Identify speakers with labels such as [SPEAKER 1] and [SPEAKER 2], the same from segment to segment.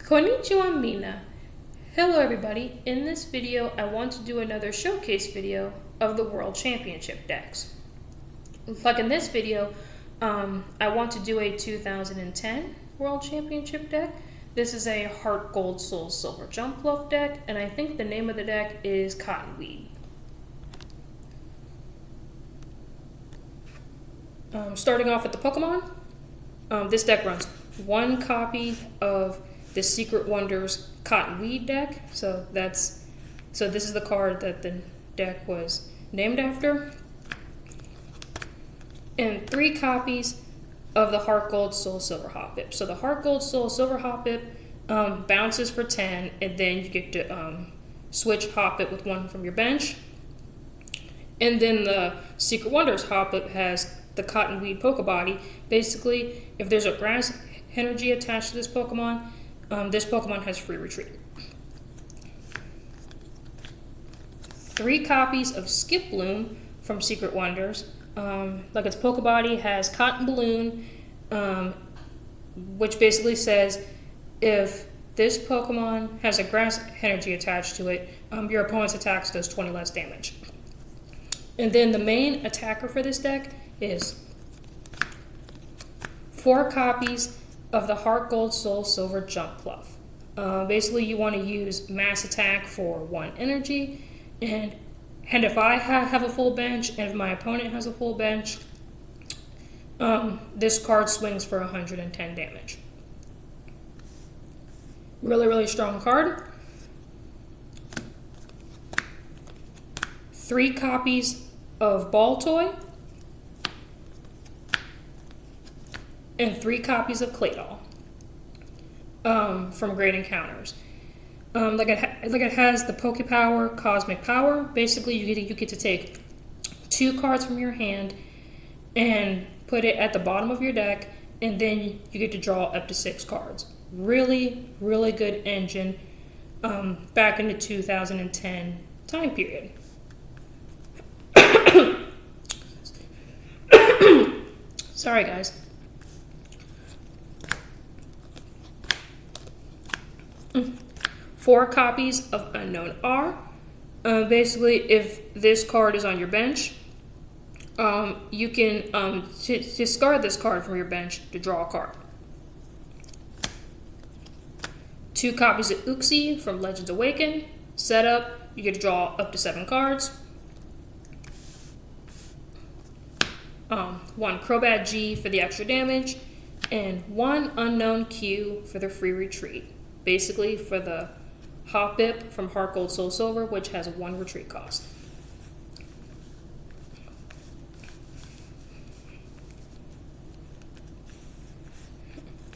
[SPEAKER 1] Konnichiwa Mina. Hello everybody. In this video, I want to do another showcase video of the World Championship decks. Like in this video, I want to do a 2010 World Championship deck. This is a Heart Gold Soul Silver Jump Bluff deck, and I think the name of the deck is Cottonweed. Starting off with the Pokemon, this deck runs one copy of the Secret Wonders Cottonweed deck. So this is the card that the deck was named after. And 3 copies of the Heart Gold Soul Silver Hoppip. So the Heart Gold Soul Silver Hoppip bounces for 10, and then you get to switch Hoppip with one from your bench. And then the Secret Wonders Hoppip has the Cottonweed Pokebody. Basically, if there's a grass energy attached to this Pokemon has free retreat. 3 copies of Skip Bloom from Secret Wonders. Like its Pokebody has Cotton Balloon, which basically says if this Pokemon has a grass energy attached to it, your opponent's attacks does 20 less damage. And then the main attacker for this deck is 4 copies of the Heart Gold Soul Silver Jump Bluff. Basically, you want to use mass attack for 1 energy, and if I have a full bench, and if my opponent has a full bench, this card swings for 110 damage. Really, really strong card. 3 copies of Ball Toy, and 3 copies of Claydol from Great Encounters. Like it has the Poke Power, Cosmic Power. Basically, you get to take 2 cards from your hand and put it at the bottom of your deck, and then you get to draw up to 6 cards. Really, really good engine back in the 2010 time period. Sorry, guys. 4 copies of Unknown R. Basically, if this card is on your bench, you can discard this card from your bench to draw a card. 2 copies of Uxie from Legends Awaken. Setup, you get to draw up to 7 cards. 1 Crobat G for the extra damage, and 1 Unknown Q for the free retreat. Basically, for the Hoppip from Heart Gold Soul Silver, which has a 1 retreat cost.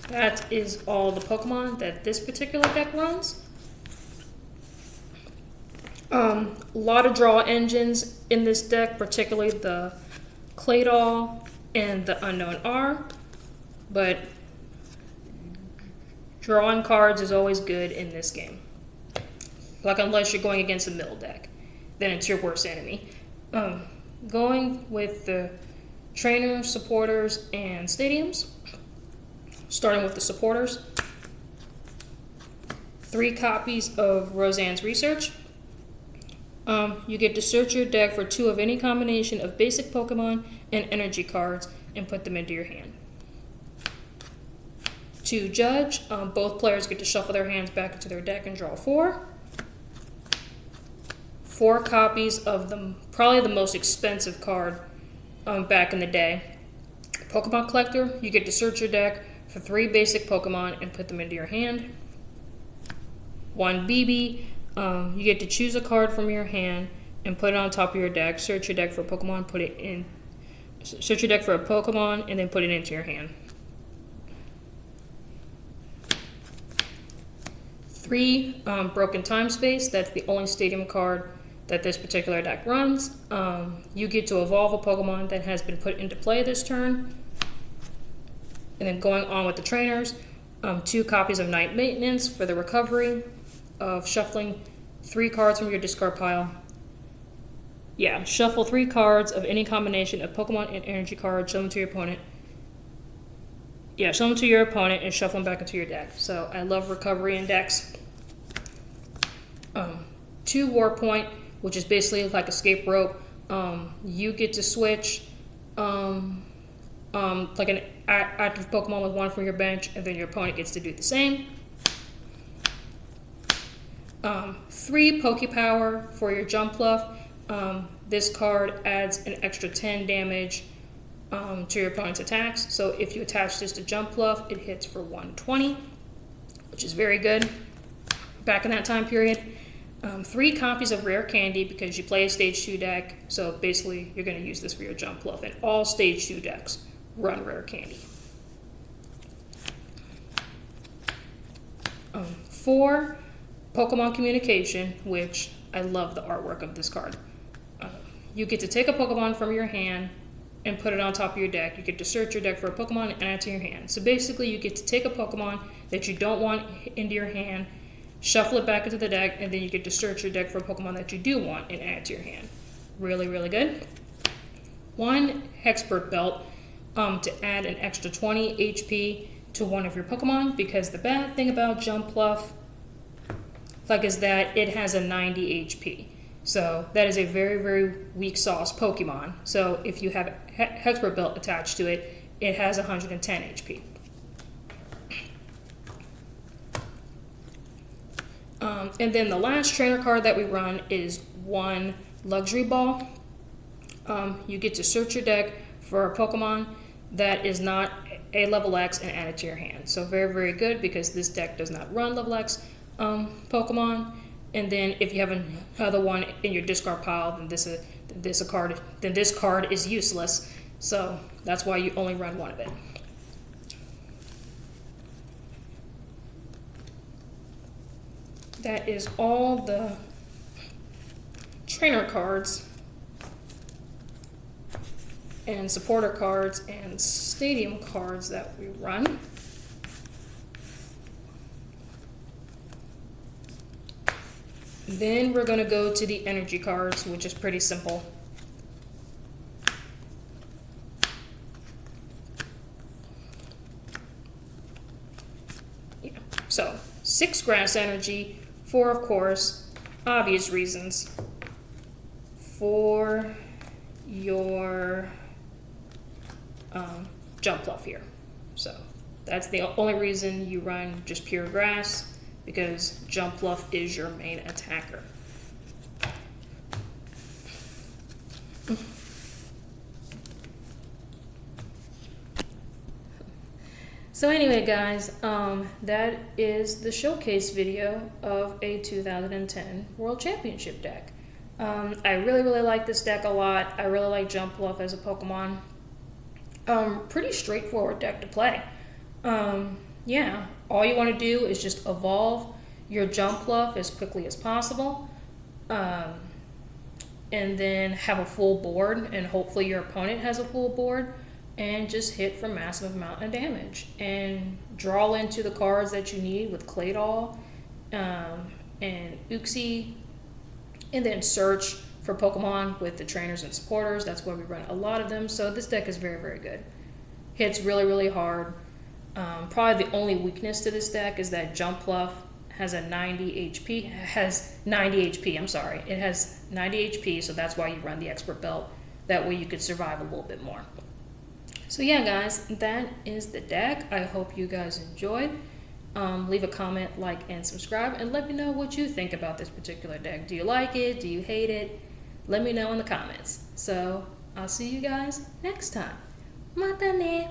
[SPEAKER 1] That is all the Pokemon that this particular deck runs. A lot of draw engines in this deck, particularly the Claydol and the Unknown R, but drawing cards is always good in this game. Like, unless you're going against a middle deck, then it's your worst enemy. Going with the trainers, supporters, and stadiums. Starting with the supporters. 3 copies of Roseanne's Research. You get to search your deck for 2 of any combination of basic Pokemon and energy cards and put them into your hand. 2 Judge. Both players get to shuffle their hands back into their deck and draw 4. 4 copies of probably the most expensive card back in the day, Pokemon Collector. You get to search your deck for 3 basic Pokemon and put them into your hand. 1 BB. You get to choose a card from your hand and put it on top of your deck. Search your deck for a Pokemon, search your deck for a Pokemon, and then put it into your hand. 3 Broken Time Space. That's the only stadium card that this particular deck runs. You get to evolve a Pokemon that has been put into play this turn. And then going on with the trainers, 2 copies of Night Maintenance for the recovery of shuffling 3 cards from your discard pile. Yeah, shuffle 3 cards of any combination of Pokemon and energy cards, show them to your opponent. Yeah, show them to your opponent and shuffle them back into your deck. So I love recovery in decks. 2 War Point, which is basically like escape rope. You get to switch like an active Pokemon with 1 from your bench, and then your opponent gets to do the same. 3 Pokepower for your Jump Bluff. This card adds an extra 10 damage to your opponent's attacks. So if you attach this to Jump Bluff, it hits for 120, which is very good back in that time period. 3 copies of Rare Candy because you play a Stage 2 deck. So basically, you're going to use this for your Jump Bluff. And all Stage 2 decks run Rare Candy. 4 Pokemon Communication, which I love the artwork of this card. You get to take a Pokemon from your hand and put it on top of your deck. You get to search your deck for a Pokemon and add it to your hand. So basically, you get to take a Pokemon that you don't want into your hand, shuffle it back into the deck, and then you get to search your deck for a Pokemon that you do want and add it to your hand. Really, really good. 1 Hexpert Belt to add an extra 20 HP to one of your Pokemon, because the bad thing about Jump Bluff is that it has a 90 HP. So that is a very, very weak sauce Pokemon. So if you have Hexpert Belt attached to it, it has 110 HP. And then the last trainer card that we run is 1 Luxury Ball. You get to search your deck for a Pokemon that is not a level X and add it to your hand. So very, very good, because this deck does not run level X Pokemon. And then if you have another one in your discard pile, then this card is useless. So that's why you only run 1 of it. That is all the trainer cards and supporter cards and stadium cards that we run. Then we're going to go to the energy cards, which is pretty simple. Yeah. So 6 grass energy, 4, of course, obvious reasons, for your Jump Bluff here. So that's the only reason you run just pure grass, because Jump Bluff is your main attacker. So anyway, guys, that is the showcase video of a 2010 World Championship deck. I really, really like this deck a lot. I really like Jump Bluff as a Pokemon. Pretty straightforward deck to play. Yeah, all you want to do is just evolve your Jump Bluff as quickly as possible, and then have a full board, and hopefully your opponent has a full board, and just hit for massive amount of damage, and draw into the cards that you need with Claydol and Uxie, and then search for Pokemon with the trainers and supporters. That's where we run a lot of them. So this deck is very, very good. Hits really, really hard. Probably the only weakness to this deck is that Jump Bluff has a 90 HP. Has 90 HP, I'm sorry. It has 90 HP, so that's why you run the Expert Belt. That way you could survive a little bit more. So yeah, guys, that is the deck. I hope you guys enjoyed. Leave a comment, like, and subscribe, and let me know what you think about this particular deck. Do you like it? Do you hate it? Let me know in the comments. So I'll see you guys next time. Mata ne!